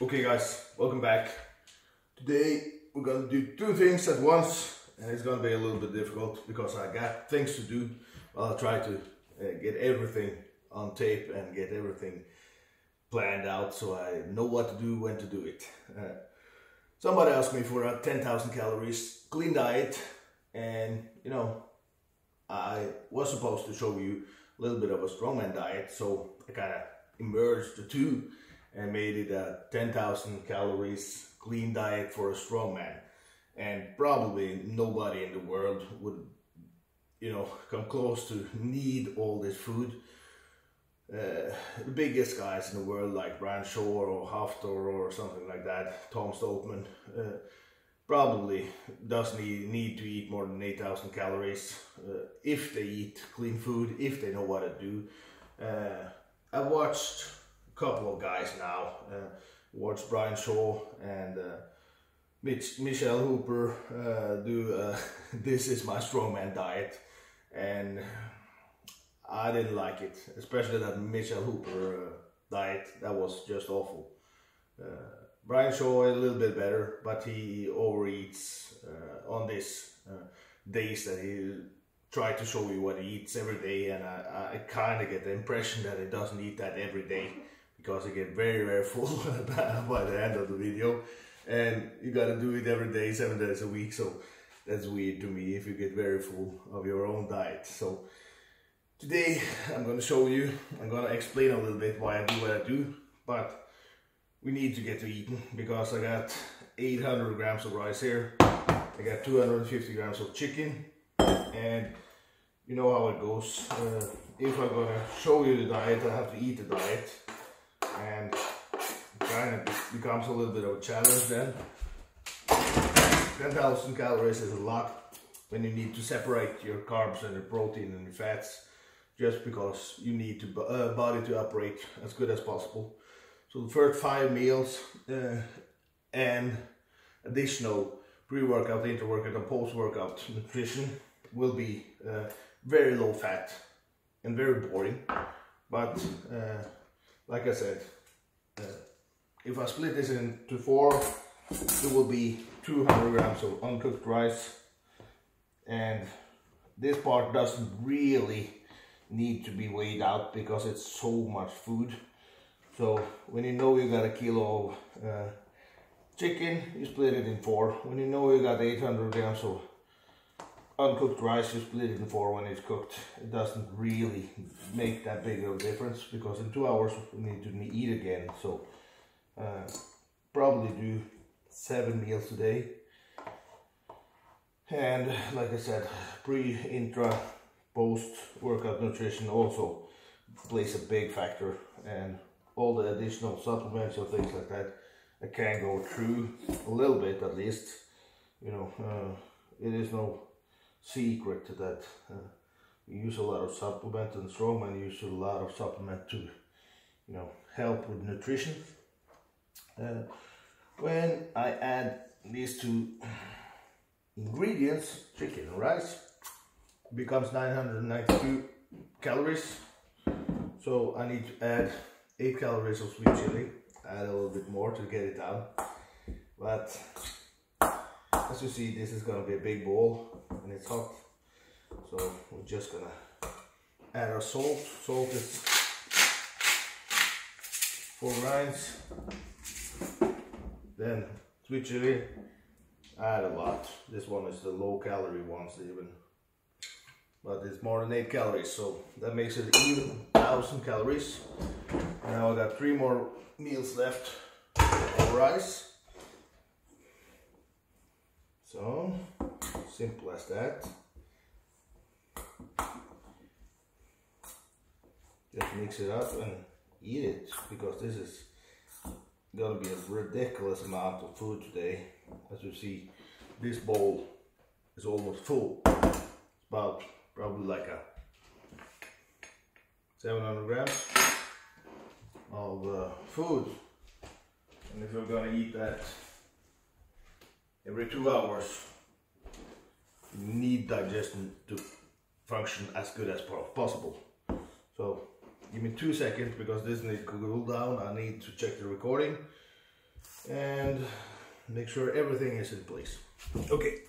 Okay guys, welcome back. Today we're gonna do two things at once, and it's gonna be a little bit difficult because I got things to do. I'll try to get everything on tape and get everything planned out so I know what to do, when to do it. Somebody asked me for a 10,000 calories clean diet, and you know, I was supposed to show you a little bit of a strongman diet, so I kind of merged the two and made it a 10,000 calories clean diet for a strongman. And probably nobody in the world would, come close to need all this food. The biggest guys in the world, like Brian Shaw or Haftor or something like that, Tom Stoltman, probably doesn't need to eat more than 8,000 calories if they eat clean food, if they know what to do. I've watched a couple of guys now, watched Brian Shaw and Michelle Hooper do This Is My Strongman Diet, and I didn't like it, especially that Michelle Hooper diet. That was just awful. Brian Shaw a little bit better, but he overeats on these days that he try to show you what he eats every day, and I kind of get the impression that he doesn't eat that every day, because he get very full by the end of the video, and you gotta do it every day, 7 days a week. So that's weird to me if you get very full of your own diet. So today I'm gonna show you, I'm gonna explain a little bit why I do what I do, but we need to get to eating, because I got 800 grams of rice here, I got 250 grams of chicken, and you know how it goes. If I'm gonna show you the diet, I have to eat the diet, and it kind of becomes a little bit of a challenge then. 10,000 calories is a lot when you need to separate your carbs and the protein and the fats, just because you need to body to operate as good as possible. So the first 5 meals and additional pre-workout, inter-workout and post-workout nutrition will be very low fat and very boring. But like I said, if I split this into 4, it will be 200 grams of uncooked rice, and this part doesn't really need to be weighed out because it's so much food. So when you know you got a kilo of chicken, you split it in 4. When you know you got 800 grams of uncooked rice, you split it in 4 when it's cooked. It doesn't really make that big of a difference, because in 2 hours we need to eat again. So probably do 7 meals a day. And like I said, pre, intra, post workout nutrition also plays a big factor, and all the additional supplements or things like that I can go through a little bit at least. It is no secret that we use a lot of supplement, and strongman use a lot of supplement to help with nutrition. When I add these two ingredients, chicken and rice, it becomes 992 calories. So I need to add 8 calories of sweet chili, add a little bit more to get it down. But as you see, this is gonna be a big bowl and it's hot. So we're just gonna add our salt. Salt is 4 grains. Then sweet chili, add a lot. This one is the low calorie ones even, but it's more than 8 calories, so that makes it even 1,000 calories. Now I got 3 more meals left of rice. So simple as that. Just mix it up and eat it, because this is gonna be a ridiculous amount of food today. As you see, this bowl is almost full. It's about probably like a 700 grams of food, and if you're gonna eat that every 2 hours, you need digestion to function as good as possible. So give me 2 seconds, because this needs to cool down. I need to check the recording. and make sure everything is in place. Okay.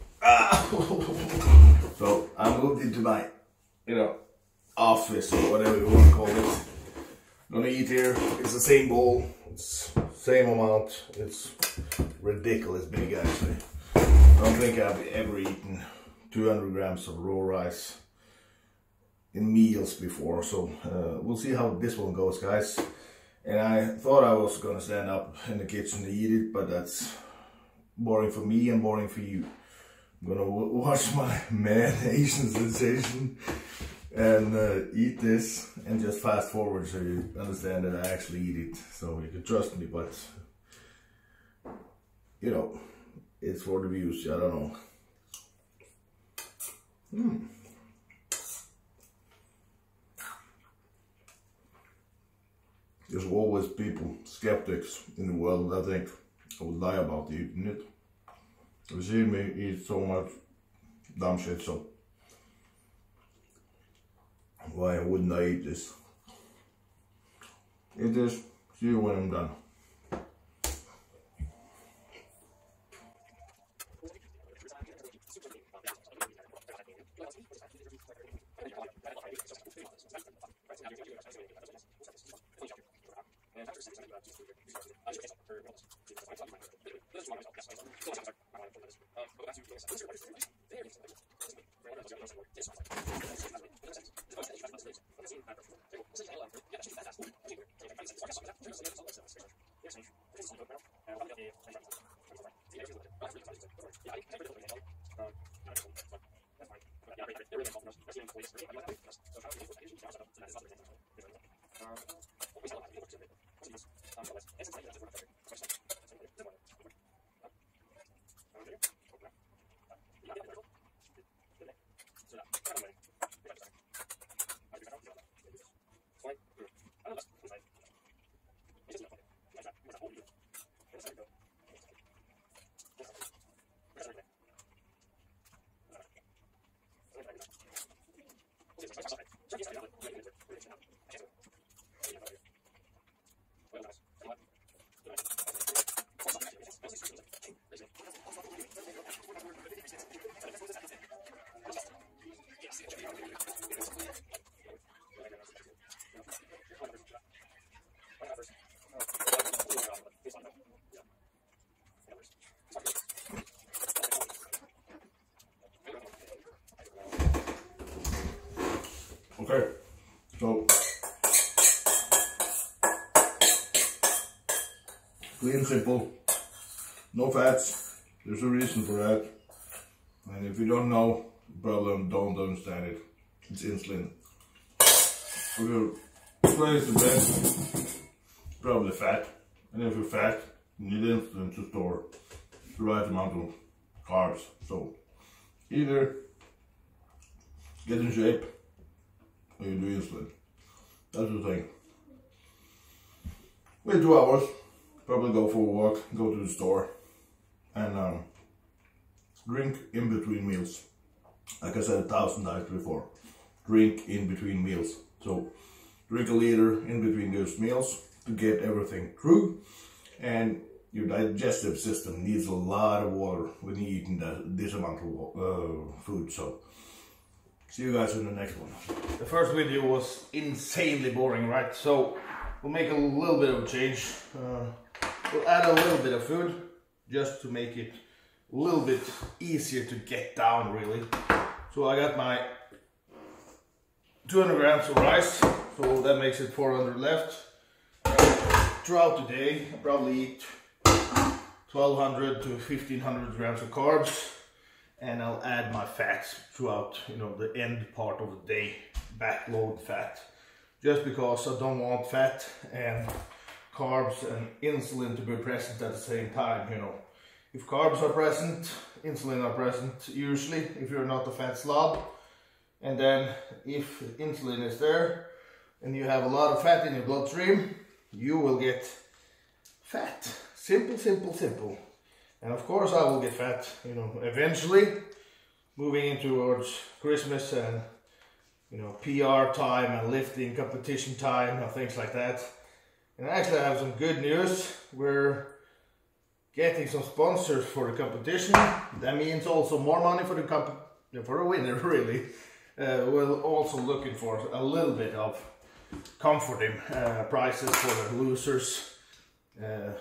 So I moved into my, office or whatever you want to call it. Gonna eat here. It's the same bowl. It's same amount. It's ridiculous big actually. I don't think I've ever eaten 200 grams of raw rice in meals before. So we'll see how this one goes, guys. And I thought I was gonna stand up in the kitchen to eat it, but that's boring for me and boring for you. I'm gonna watch my man Asian sensation and eat this and just fast forward so you understand that I actually eat it. So you can trust me, but it's for the views. I don't know. There's always people, skeptics in the world that think I would lie about eating it. You see me eat so much dumb shit, so why wouldn't I eat this? Eat this, see you when I'm done. Okay, so clean and simple, no fats. There's a reason for that, and if you don't know, you probably don't understand it. It's insulin. If your place the best, probably fat, and if you're fat, you need insulin to store the right amount of carbs. So either get in shape or you do insulin. That's the thing. Wait 2 hours, probably go for a walk, go to the store, and drink in between meals. Like I said 1,000 times before, drink in between meals. So drink a liter in between those meals to get everything through, and your digestive system needs a lot of water when you're eating this amount of food. So see you guys in the next one. The first video was insanely boring, right? So we'll make a little bit of a change. We'll add a little bit of food just to make it a little bit easier to get down, really. So I got my 200 grams of rice, so that makes it 400 left. Throughout the day, I probably eat 1,200 to 1,500 grams of carbs, and I'll add my fats throughout, the end part of the day, backload fat, just because I don't want fat and carbs and insulin to be present at the same time. If carbs are present, insulin are present usually, if you're not a fat slob. And then if insulin is there and you have a lot of fat in your bloodstream, you will get fat. Simple, simple, simple. And of course I will get fat, eventually, moving in towards Christmas and, PR time and lifting competition time and things like that. And actually I have some good news. We're getting some sponsors for the competition. That means also more money for the winner, really. We're also looking for a little bit of comforting prizes for the losers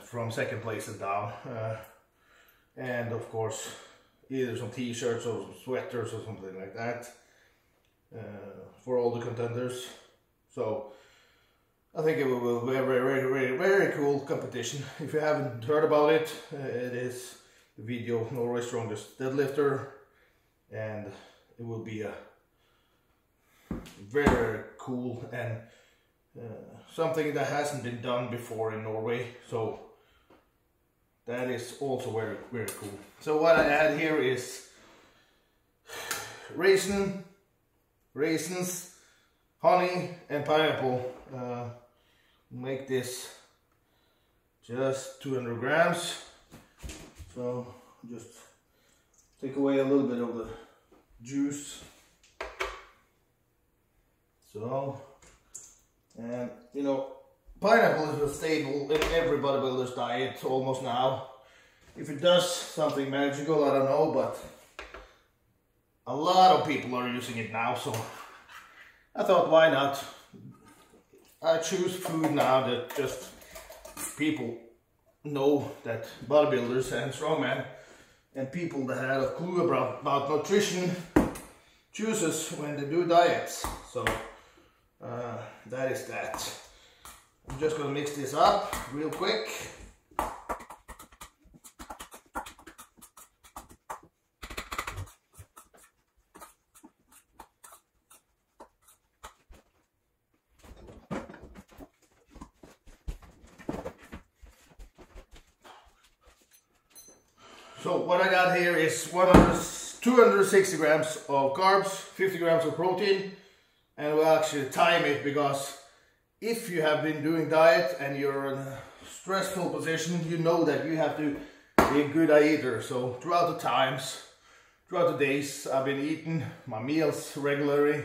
from second place and down. And of course, either some t-shirts or some sweaters or something like that for all the contenders. So I think it will be a very cool competition. If you haven't heard about it, it is the video Norway's Strongest Deadlifter, and it will be a very cool and something that hasn't been done before in Norway. So that is also very cool. So what I add here is raisins, honey and pineapple. Make this just 200 grams. So just take away a little bit of the juice. So, and you know, pineapple is a staple in every bodybuilder's diet almost now. If it does something magical, I don't know, but a lot of people are using it now, so I thought, why not? I choose food now that just people know, that bodybuilders and strongmen and people that have a clue about nutrition chooses when they do diets. So that is that. I'm just gonna mix this up real quick. So what I got here is 260 grams of carbs, 50 grams of protein, and we'll actually time it, because if you have been doing diet and you're in a stressful position, you know that you have to be a good eater. So throughout the days, I've been eating my meals regularly,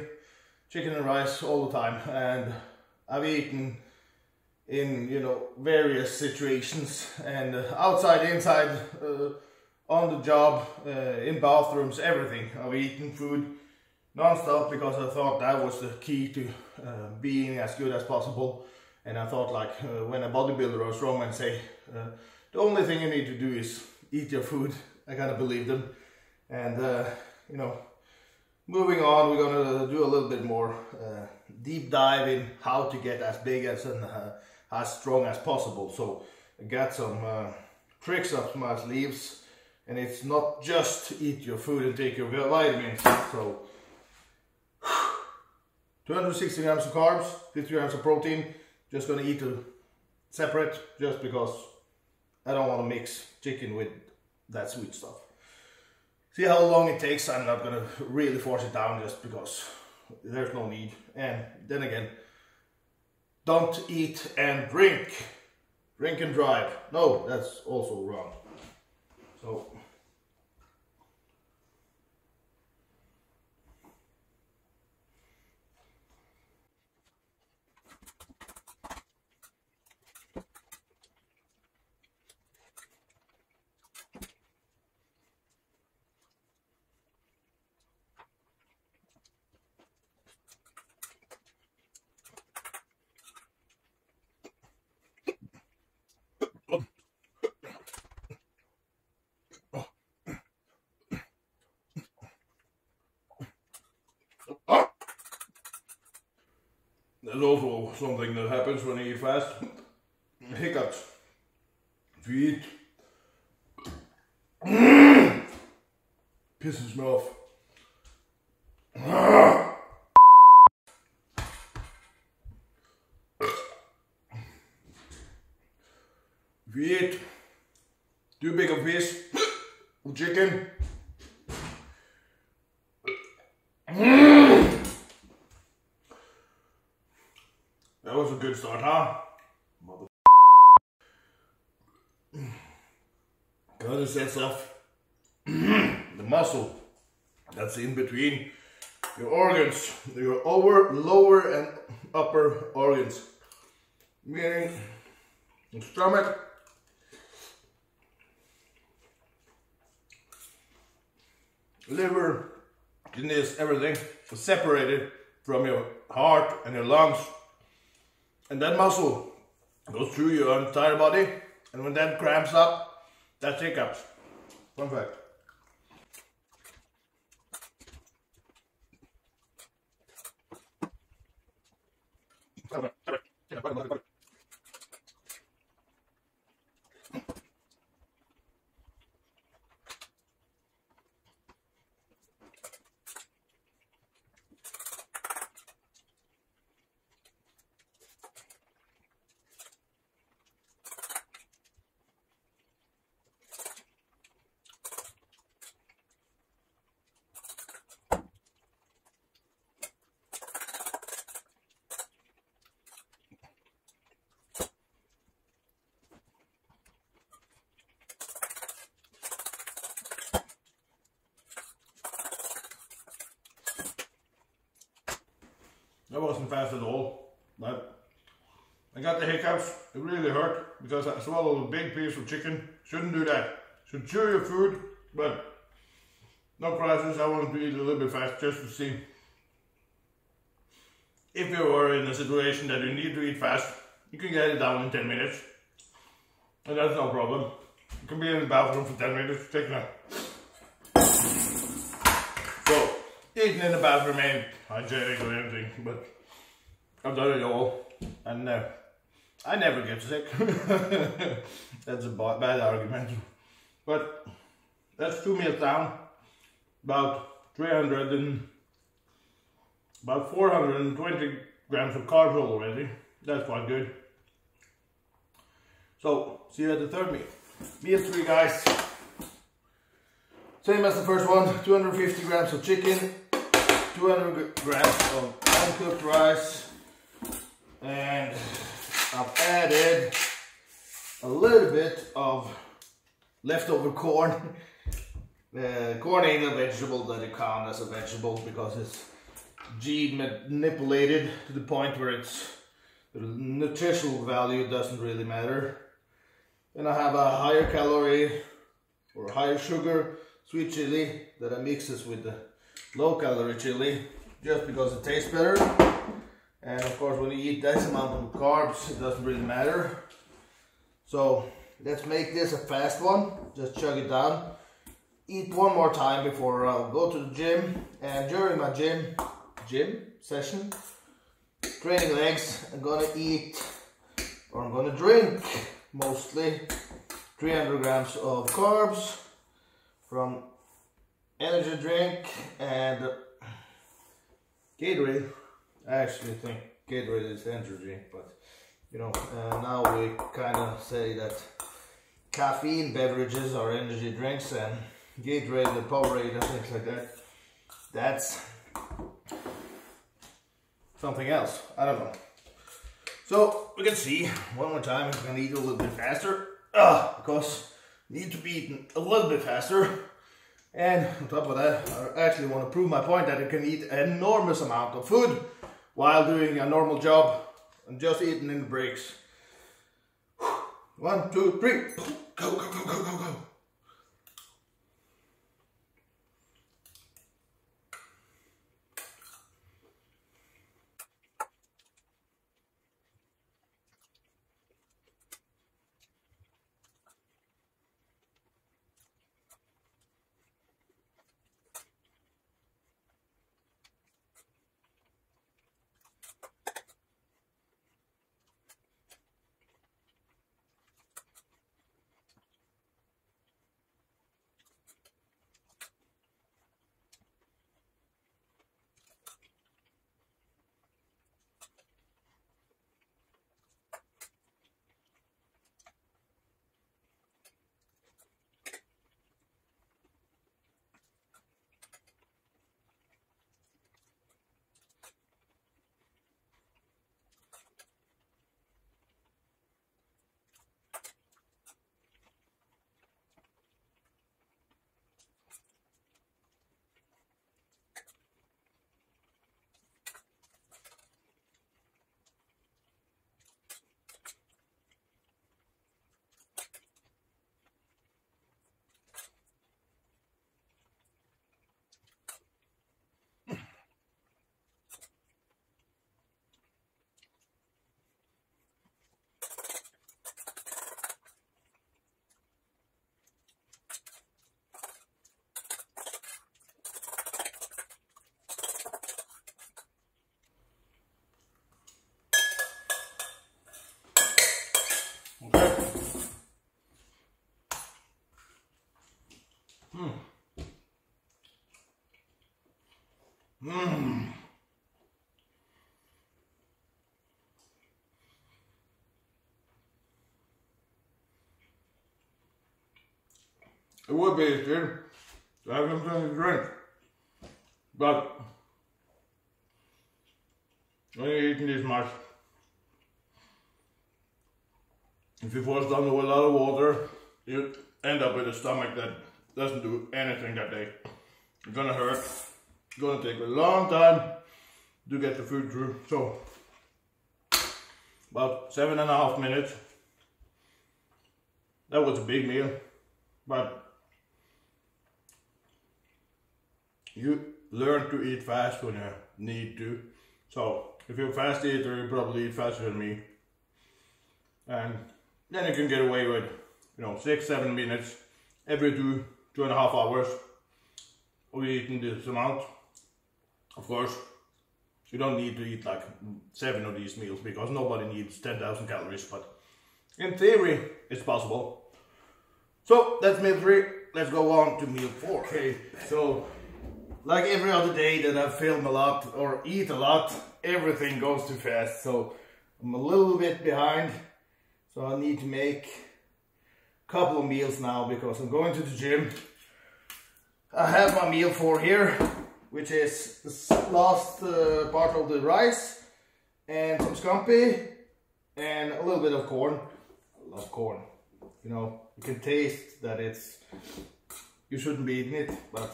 chicken and rice all the time, and I've eaten in, you know, various situations, and outside, inside, on the job, in bathrooms, everything. I've eaten food non-stop because I thought that was the key to being as good as possible. And I thought, like, when a bodybuilder or strongman say the only thing you need to do is eat your food, I kind of believe them. And you know, moving on, we're gonna do a little bit more deep dive in how to get as big as and as strong as possible. So I got some tricks up my sleeves. And it's not just eat your food and take your vitamins. So 260 grams of carbs, 50 grams of protein. Just gonna eat it separate, just because I don't want to mix chicken with that sweet stuff. See how long it takes. I'm not gonna really force it down, just because there's no need. And then again, don't eat and drink. Drink and drive. No, that's also wrong. So there's also something that happens when you eat fast. Hiccups. If you eat, pisses me off. If you eat too big a piece of chicken, that was a good start, huh? Gotta set off the muscle that's in between your organs, your lower and upper organs, meaning your stomach, liver, kidneys, everything is separated from your heart and your lungs. And that muscle goes through your entire body, and when that cramps up, that's hiccups. Fun fact. That wasn't fast at all, but I got the hiccups. It really hurt because I swallowed a big piece of chicken. Shouldn't do that. Should chew your food, but no crisis. I wanted to eat a little bit fast just to see if you are in a situation that you need to eat fast. You can get it down in 10 minutes, and that's no problem. You can be in the bathroom for 10 minutes, take a nap. So, eating in the bathroom ain't hygienic or anything, but I've done it all, and I never get sick. That's a bad argument, but that's 2 meals down, about 420 grams of carbs already. That's quite good. So, see you at the third meal. Meal 3, guys. Same as the first one, 250 grams of chicken, 200 grams of uncooked rice, and I've added a little bit of leftover corn. Corn ain't a vegetable that you count as a vegetable because it's gene manipulated to the point where the nutritional value doesn't really matter. And I have a higher calorie or higher sugar sweet chili that I mixes with the low calorie chili just because it tastes better. And of course when you eat this amount of carbs it doesn't really matter. So let's make this a fast one. Just chug it down. Eat one more time before I'll go to the gym, and during my gym session, training legs, I'm gonna eat, or I'm gonna drink mostly 300 grams of carbs from energy drink and Gatorade. I actually think Gatorade is energy drink, but you know, now we kind of say that caffeine beverages are energy drinks, and Gatorade and Powerade and things like that, that's something else. I don't know. So we can see one more time if we can eat a little bit faster, because need to be eaten a little bit faster. And on top of that, I actually want to prove my point that I can eat an enormous amount of food while doing a normal job and just eating in the breaks. 1, 2, 3, go, go, go, go, go, go. It would be easier to have something to drink, but when you're eating this much, if you force down with a lot of water, you end up with a stomach that doesn't do anything that day. It's gonna hurt. It's gonna take a long time to get the food through. So about 7.5 minutes. That was a big meal, but you learn to eat fast when you need to. So if you're a fast eater, you probably eat faster than me, and then you can get away with, 6-7 minutes every 2.5 hours of eating this amount. Of course, you don't need to eat like 7 of these meals because nobody needs 10,000 calories, but in theory it's possible. So that's meal 3. Let's go on to meal 4. Okay, so like every other day that I film a lot or eat a lot, everything goes too fast. So I'm a little bit behind. So I need to make a couple of meals now because I'm going to the gym. I have my meal 4 here, which is the last part of the rice and some scampi and a little bit of corn. I love corn. You can taste that you shouldn't be eating it, but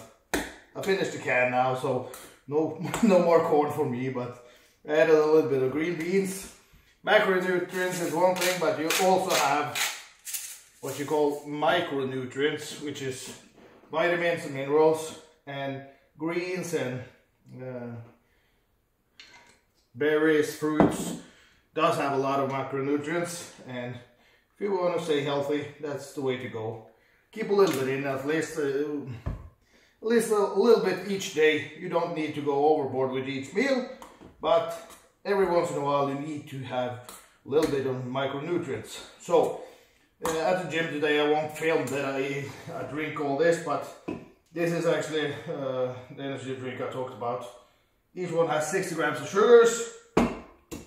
I finished the can now, so no more corn for me, but I added a little bit of green beans. Macronutrients is one thing, but you also have what you call micronutrients, which is vitamins and minerals, and greens and berries, fruits does have a lot of macronutrients, and if you want to stay healthy, that's the way to go. Keep a little bit in, at least a little bit each day. You don't need to go overboard with each meal, but every once in a while you need to have a little bit of micronutrients. So at the gym today I won't film that I drink all this, but this is actually the energy drink I talked about. Each one has 60 grams of sugars,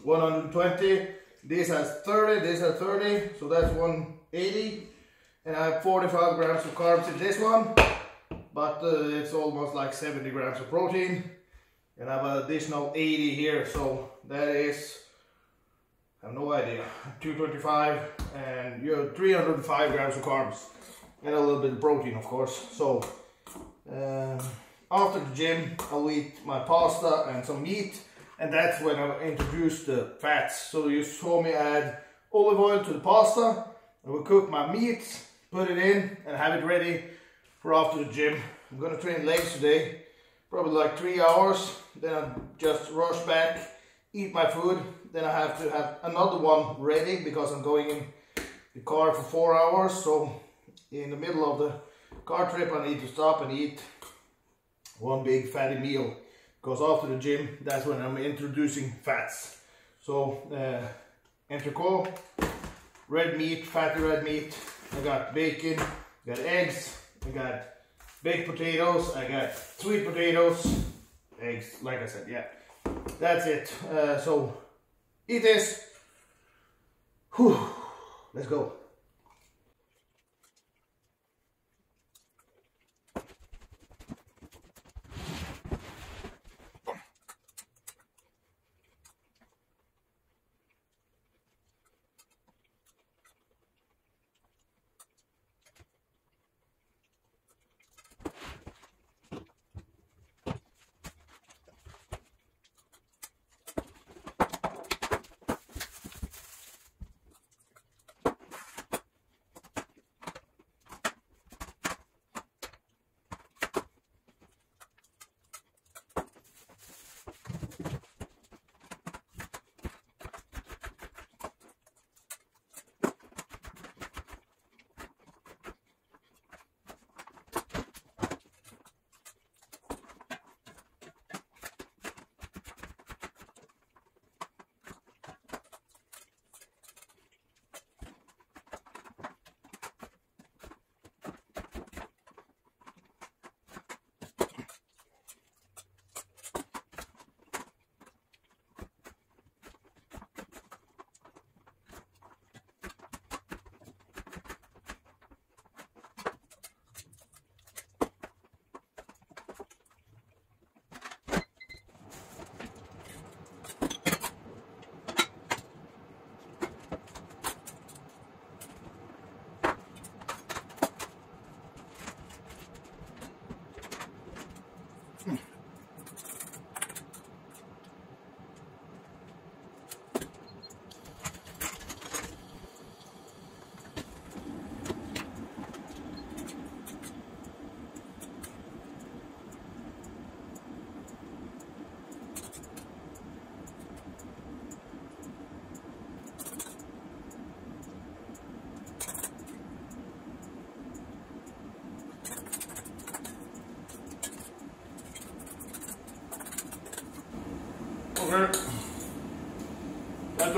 120. This has 30, this has 30, so that's 180. And I have 45 grams of carbs in this one, but it's almost like 70 grams of protein. And I have an additional 80 here, so that is, I have no idea, 225, and you have 305 grams of carbs and a little bit of protein, of course. So after the gym I'll eat my pasta and some meat, and that's when I introduce the fats. So you saw me add olive oil to the pasta. I will cook my meat, put it in and have it ready for after the gym. I'm gonna train legs today, probably like 3 hours. Then I just rush back, eat my food. Then I have to have another one ready because I'm going in the car for 4 hours. So in the middle of the car trip I need to stop and eat one big fatty meal, because after the gym that's when I'm introducing fats. So entrecôte, red meat, fatty red meat. I got bacon, I got eggs, I got baked potatoes, I got sweet potatoes, eggs, like I said, yeah. That's it. So eat this. Whew. Let's go.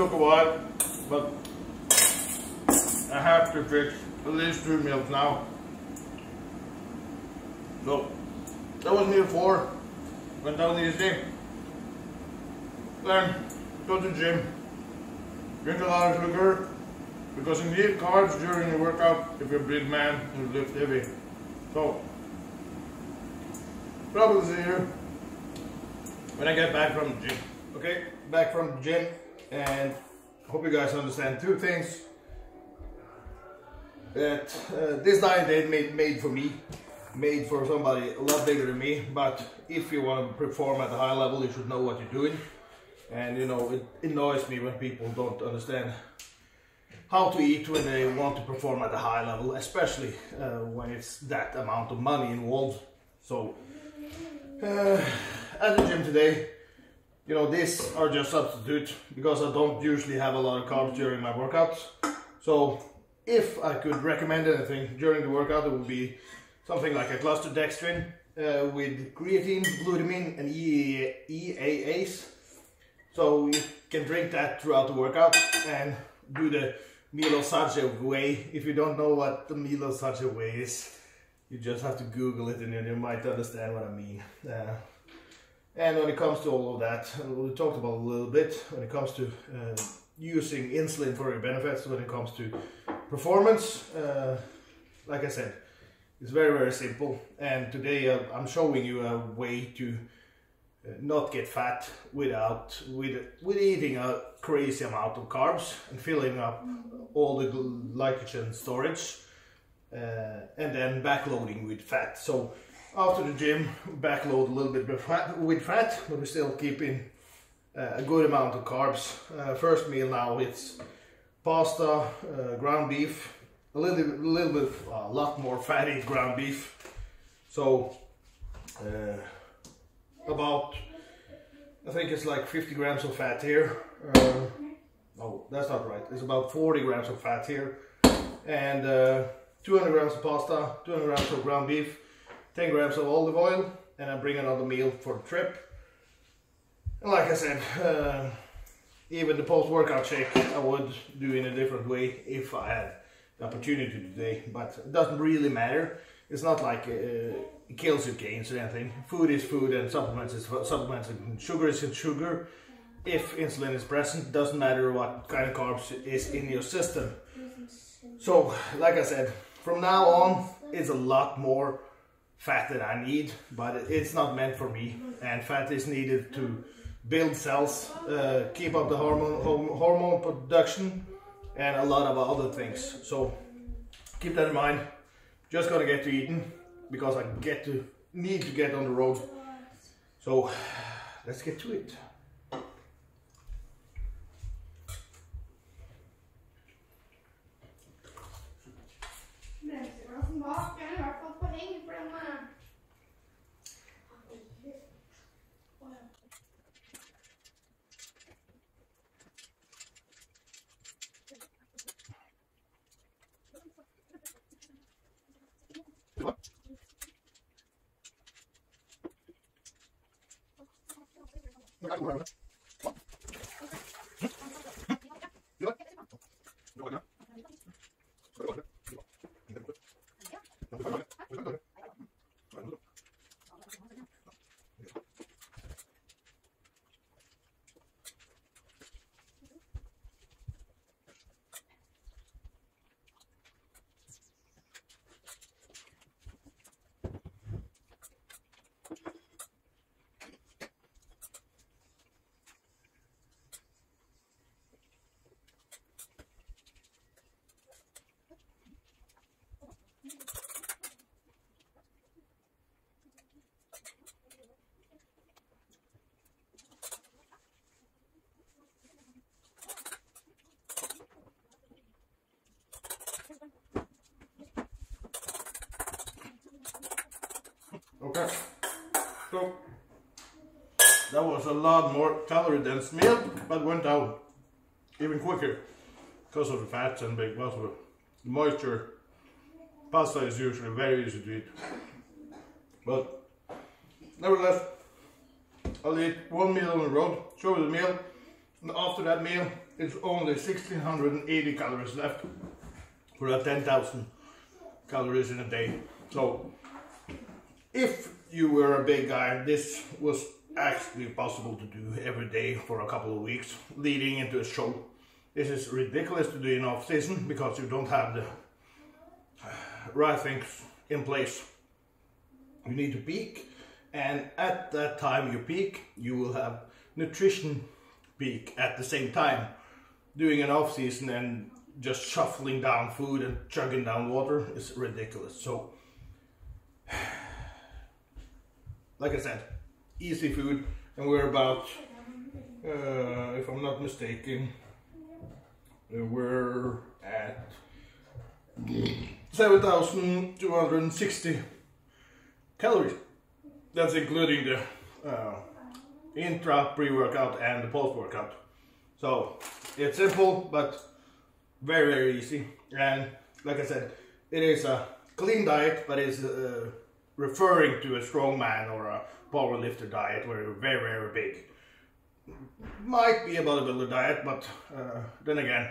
took a while, but I have to fix at least 2 meals now. So that was meal 4. Went down easy. Then go to the gym. Drink a lot of sugar, because you need carbs during your workout if you're a big man and lift heavy. So probably see you when I get back from the gym. Okay, back from the gym, and hope you guys understand 2 things. That this diet ain't made for me, made for somebody a lot bigger than me, but if you want to perform at a high level, you should know what you're doing. And you know, it annoys me when people don't understand how to eat when they want to perform at a high level, especially when it's that amount of money involved. So at the gym today, you know, these are just substitute, because I don't usually have a lot of carbs during my workouts. So if I could recommend anything during the workout, it would be something like a cluster dextrin with creatine, glutamine and EAAs. So you can drink that throughout the workout and do the Milo Sache way. If you don't know what the Milo Sache way is, you just have to Google it and then you might understand what I mean. And when it comes to all of that, we talked about a little bit, when it comes to using insulin for your benefits, when it comes to performance, like I said, it's very, very simple. And today I'm showing you a way to not get fat with eating a crazy amount of carbs and filling up all the glycogen storage, and then backloading with fat. So after the gym, backload a little bit with fat, but we're still keeping a good amount of carbs. First meal now, it's pasta, ground beef, a lot more fatty ground beef. So about, I think it's like 50 grams of fat here. Oh, that's not right. It's about 40 grams of fat here, and 200 grams of pasta, 200 grams of ground beef, 10 grams of olive oil, and I bring another meal for the trip. And like I said, even the post-workout shake I would do in a different way if I had the opportunity today, but it doesn't really matter. It's not like it kills your gains or anything. Food is food and supplements is supplements, and sugar is sugar. If insulin is present, it doesn't matter what kind of carbs is in your system. So, like I said, from now on, it's a lot more fat that I need, but it's not meant for me. And fat is needed to build cells, keep up the hormone production, and a lot of other things. So keep that in mind. Just gonna get to eating because I need to get on the road. So let's get to it. Okay, so that was a lot more calorie dense meal, but went out even quicker because of the fats and because of the moisture. Pasta is usually very easy to eat, but nevertheless, I'll eat one meal on the road, show you the meal, and after that meal it's only 1680 calories left for a 10,000 calories in a day. So if you were a big guy, this was actually possible to do every day for a couple of weeks leading into a show. This is ridiculous to do in off season because you don't have the right things in place. You need to peak, and at that time you peak, you will have nutrition peak at the same time. Doing an off season and just shuffling down food and chugging down water is ridiculous. So like I said, easy food, and we're about, if I'm not mistaken, we're at 7,260 calories. That's including the intra, pre-workout and the post-workout. So it's simple but very, very easy. And like I said, it is a clean diet, but it's referring to a strongman or a powerlifter diet where you're very, very big. Might be a bodybuilder diet, but then again,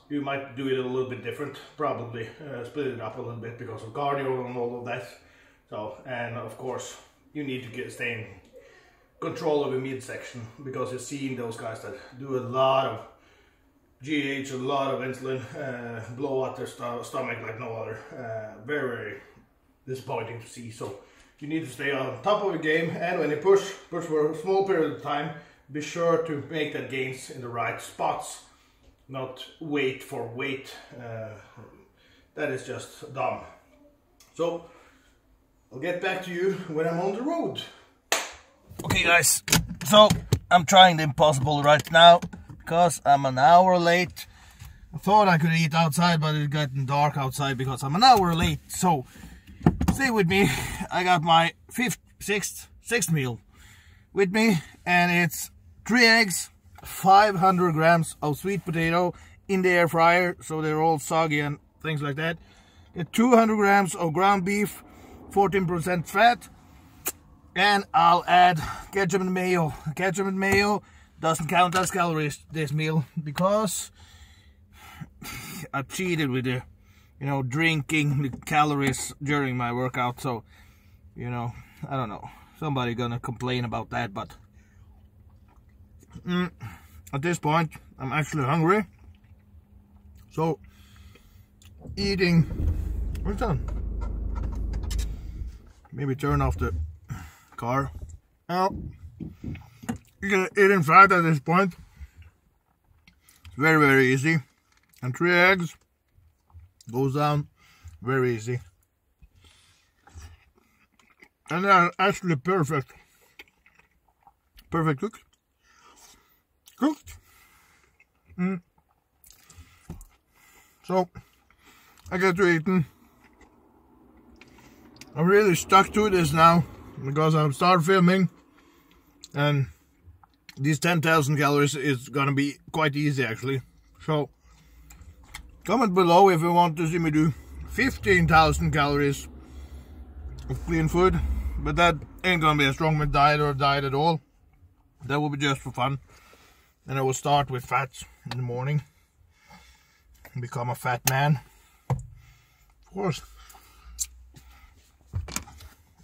you might do it a little bit different, probably split it up a little bit because of cardio and all of that. So, and of course, you need to stay in control of your midsection, because you're seeing those guys that do a lot of GH, a lot of insulin, blow out their stomach like no other. Very, very disappointing to see. So you need to stay on top of your game, and when you push for a small period of time, be sure to make that gains in the right spots, not wait for weight. That is just dumb. So I'll get back to you when I'm on the road. Okay guys, so I'm trying the impossible right now because I'm an hour late. I thought I could eat outside, but it's getting dark outside because I'm an hour late. So stay with me. I got my sixth meal with me, and it's 3 eggs, 500 grams of sweet potato in the air fryer, so they're all soggy and things like that. 200 grams of ground beef, 14% fat, and I'll add ketchup and mayo. Ketchup and mayo doesn't count as calories this meal because I cheated with the, drinking the calories during my workout. So, I don't know. Somebody gonna complain about that, but at this point, I'm actually hungry. So, eating. What's done? Maybe turn off the car. Now, you can eat inside at this point. It's very, very easy. And 3 eggs goes down very easy. And they're actually perfect. Perfect cooked. So, I get to eating. I'm really stuck to this now because I've started filming, and these 10,000 calories is gonna be quite easy actually. So comment below if you want to see me do 15,000 calories of clean food, but that ain't gonna be a strongman diet or a diet at all. That will be just for fun. And I will start with fats in the morning and become a fat man, of course.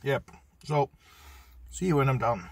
Yep, so see you when I'm done.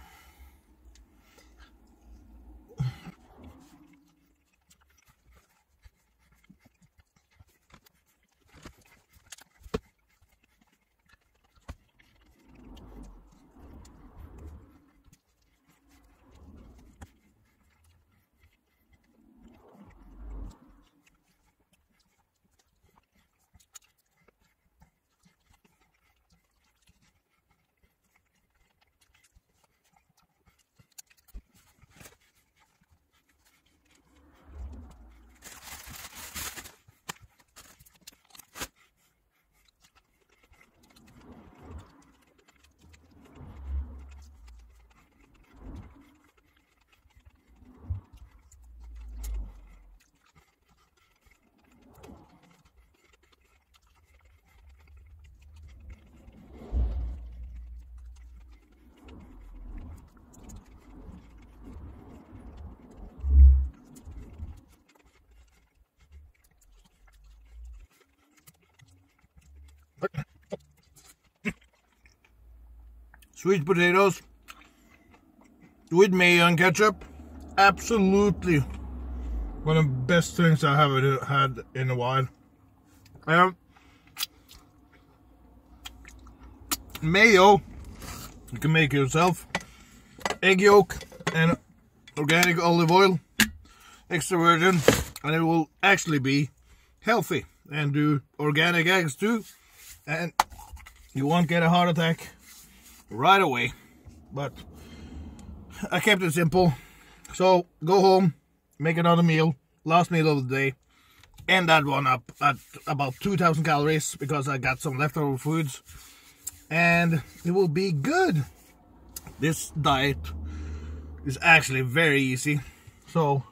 Sweet potatoes with mayo and ketchup. Absolutely one of the best things I have had in a while. Mayo, you can make yourself. Egg yolk and organic olive oil, extra virgin, and it will actually be healthy. And do organic eggs too, and you won't get a heart attack right away. But I kept it simple. So go home, make another meal, last meal of the day, end that one up at about 2,000 calories because I got some leftover foods, and it will be good. This diet is actually very easy. So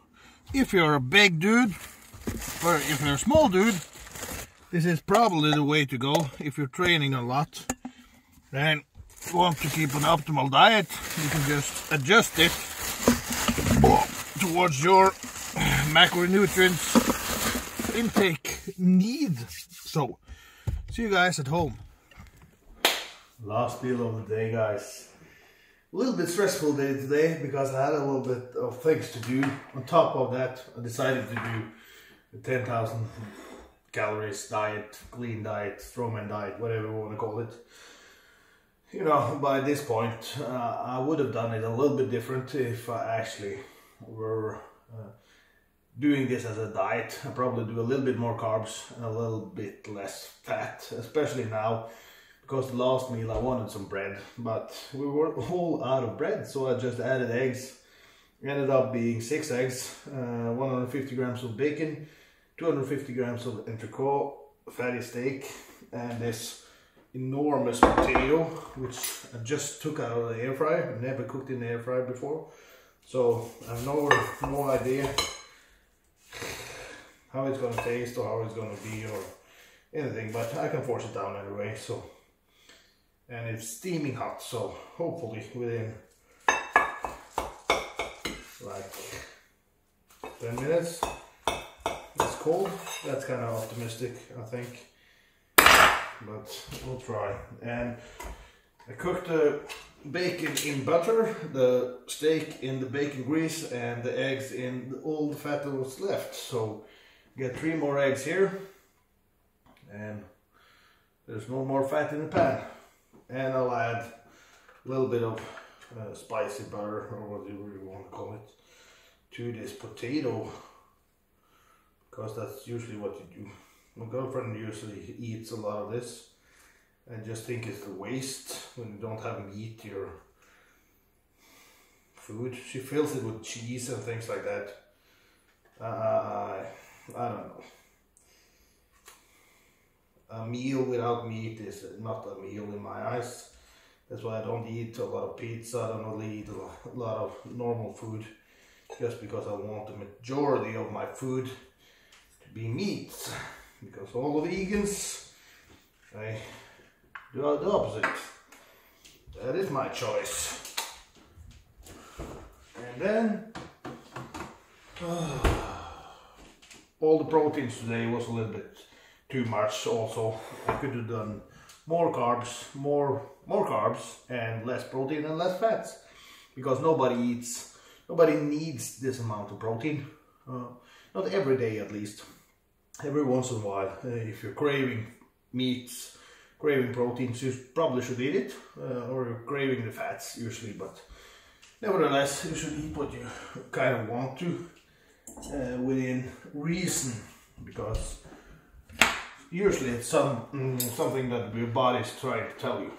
if you're a big dude, or if you're a small dude, this is probably the way to go. If you're training a lot and want to keep an optimal diet, you can just adjust it towards your macronutrients intake need. So, see you guys at home. Last meal of the day, guys. A little bit stressful day today because I had a little bit of things to do. On top of that, I decided to do the 10,000 calories diet, clean diet, strongman diet, whatever you want to call it. You know, by this point, I would have done it a little bit different if I actually were doing this as a diet. I probably do a little bit more carbs and a little bit less fat, especially now, because the last meal I wanted some bread, but we were all out of bread, so I just added eggs. Ended up being 6 eggs, 150 grams of bacon, 250 grams of entrecôte, fatty steak, and this enormous potato, which I just took out of the air fryer. I never cooked in the air fryer before, so I have no idea how it's gonna taste or how it's gonna be or anything, but I can force it down anyway. So, and it's steaming hot, so hopefully within like 10 minutes it's cold. That's kind of optimistic, I think, but we'll try. And I cooked the bacon in butter, the steak in the bacon grease, and the eggs in all the fat that was left. So get 3 more eggs here, and there's no more fat in the pan. And I'll add a little bit of spicy butter, or what you really want to call it, to this potato, because that's usually what you do. My girlfriend usually eats a lot of this. I just think it's a waste when you don't have meat in your food. She fills it with cheese and things like that. I don't know. A meal without meat is not a meal in my eyes. That's why I don't eat a lot of pizza. I don't really eat a lot of normal food, just because I want the majority of my food to be meat. Because all the vegans, they do the opposite. That is my choice. And then all the proteins today was a little bit too much also. I could have done more carbs, more carbs and less protein and less fats, because nobody needs this amount of protein. Not every day, at least. Every once in a while, if you're craving meats, craving proteins, you probably should eat it, or you're craving the fats usually, but nevertheless, you should eat what you kind of want to, within reason, because usually it's something that your body is trying to tell you.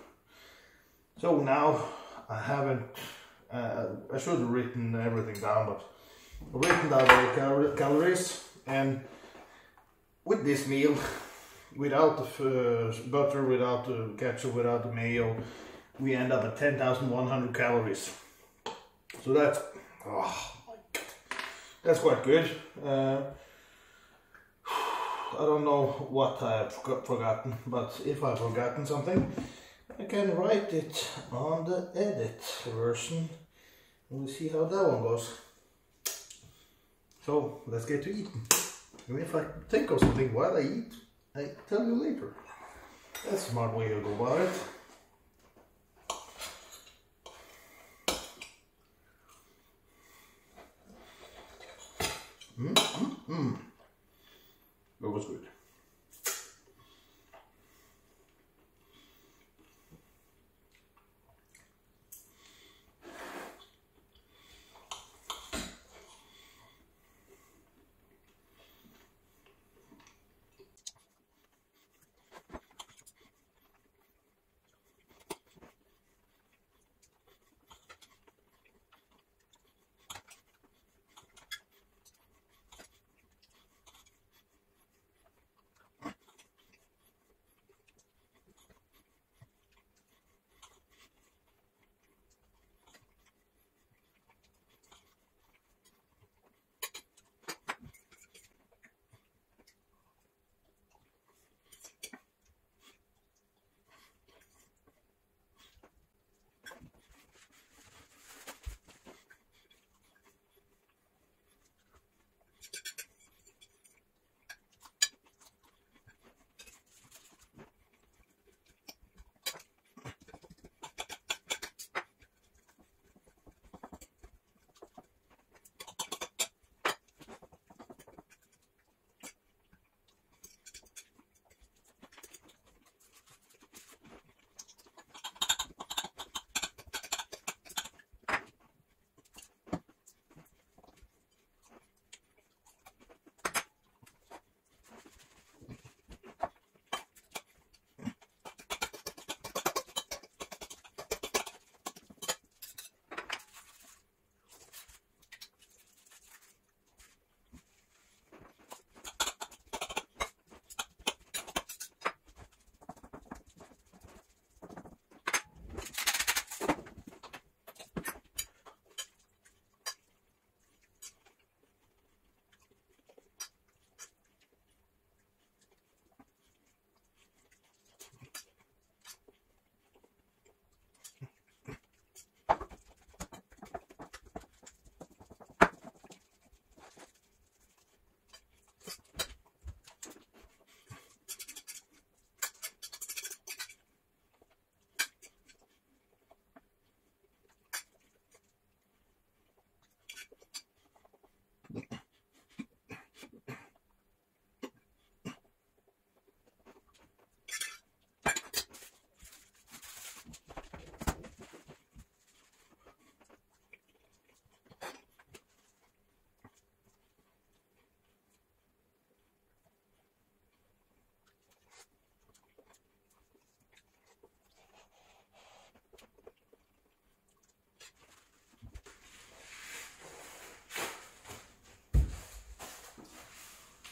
So now I haven't, I should have written everything down, but I've written down all the calories, and with this meal, without the butter, without the ketchup, without the mayo, we end up at 10,100 calories. So that's, oh my God, that's quite good. I don't know what I have forgotten, but if I've forgotten something, I can write it on the edit version. We'll see how that one goes. So let's get to eating. And if I think of something while I eat, I tell you later. That's a smart way to go about it. That was good.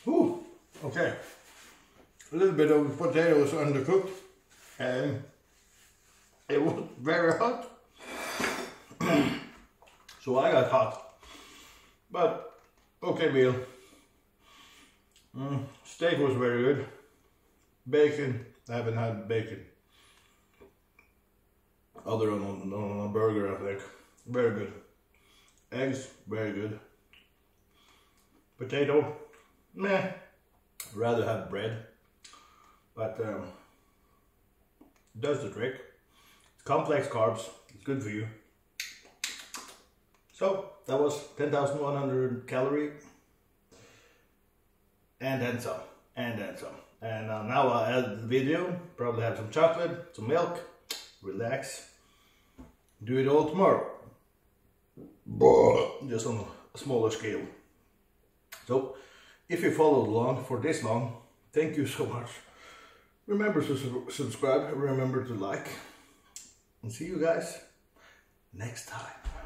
Ooh, okay. A little bit of potatoes undercooked and it was very hot. So I got hot. But okay meal. Steak was very good. Bacon, I haven't had bacon. Other on a burger, I think. Very good. Eggs, very good. Potato, meh. Rather have bread. But does the trick. Complex carbs, it's good for you. So that was 10,100 calorie. And then some, and then some. And now I'll add the video, probably have some chocolate, some milk, relax. Do it all tomorrow. Just on a smaller scale. So, if you followed along for this long, thank you so much. Remember to subscribe, remember to like. And see you guys next time.